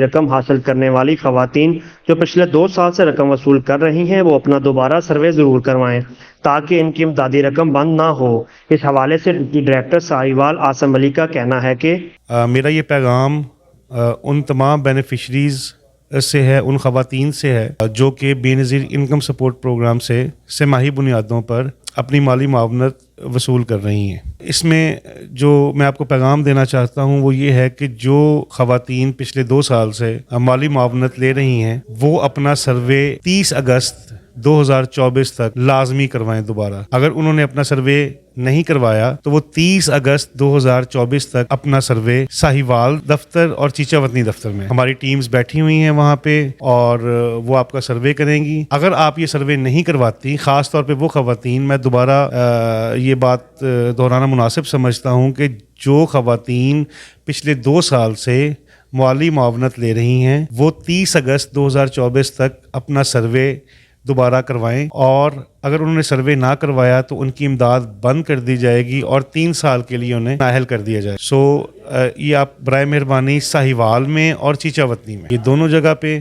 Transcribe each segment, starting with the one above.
رقم حاصل کرنے والی خواتین جو پچھلے 2 سال سے رقم وصول کر رہی ہیں وہ اپنا دوبارہ سروے ضرور کروائیں تاکہ ان کی امدادی رقم بند نہ ہو۔ اس حوالے سے ڈپٹی ڈائریکٹر ساہیوال آسم علی کا کہنا ہے کہ میرا یہ پیغام ان تمام بینیفیشریز سے ہے، ان خواتین سے ہے جو کہ بے نظیر انکم سپورٹ پروگرام سے سہ ماہی بنیادوں پر اپنی مالی معاونت وصول کر رہی ہیں۔ اس میں جو میں آپ کو پیغام دینا چاہتا ہوں وہ یہ ہے کہ جو خواتین پچھلے 2 سال سے مالی معاونت لے رہی ہیں وہ اپنا سروے 30 اگست 2024 تک لازمی کروائیں دوبارہ۔ اگر انہوں نے اپنا سروے نہیں کروایا تو وہ 30 اگست 2024 تک اپنا سروے ساہیوال دفتر اور چیچا وطنی دفتر میں ہماری ٹیمز بیٹھی ہوئی ہیں وہاں پہ اور وہ آپ کا سروے کریں گی۔ اگر آپ یہ سروے نہیں کرواتی، خاص طور پہ وہ خواتین، میں دوبارہ یہ بات دہرانا مناسب سمجھتا ہوں کہ جو خواتین پچھلے 2 سال سے مالی معاونت لے رہی ہیں وہ 30 اگست 2024 تک اپنا سروے دوبارہ کروائیں، اور اگر انہوں نے سروے نہ کروایا تو ان کی امداد بند کر دی جائے گی اور 3 سال کے لیے انہیں نااہل کر دیا جائے۔ یہ آپ برائے مہربانی ساہیوال میں اور چیچا وطنی میں، یہ دونوں جگہ پہ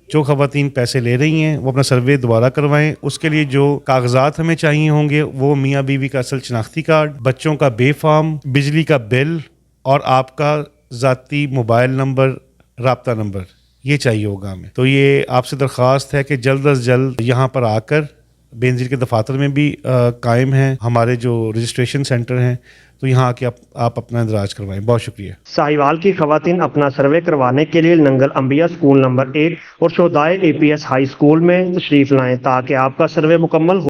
جو خواتین پیسے لے رہی ہیں وہ اپنا سروے دوبارہ کروائیں۔ اس کے لیے جو کاغذات ہمیں چاہیے ہوں گے وہ میاں بیوی کا اصل شناختی کارڈ، بچوں کا بے فارم، بجلی کا بل اور آپ کا ذاتی موبائل نمبر، رابطہ نمبر، یہ چاہیے ہوگا ہمیں۔ تو یہ آپ سے درخواست ہے کہ جلد از جلد یہاں پر آ کر بے نظیر کے دفاتر میں بھی قائم ہیں ہمارے جو رجسٹریشن سینٹر ہیں، تو یہاں آ کے آپ اپنا اندراج کروائیں۔ بہت شکریہ۔ ساہیوال کی خواتین اپنا سروے کروانے کے لیے ننگل انبیاء اسکول نمبر 1 اور شہدائے APS ہائی اسکول میں تشریف لائیں تاکہ آپ کا سروے مکمل ہو۔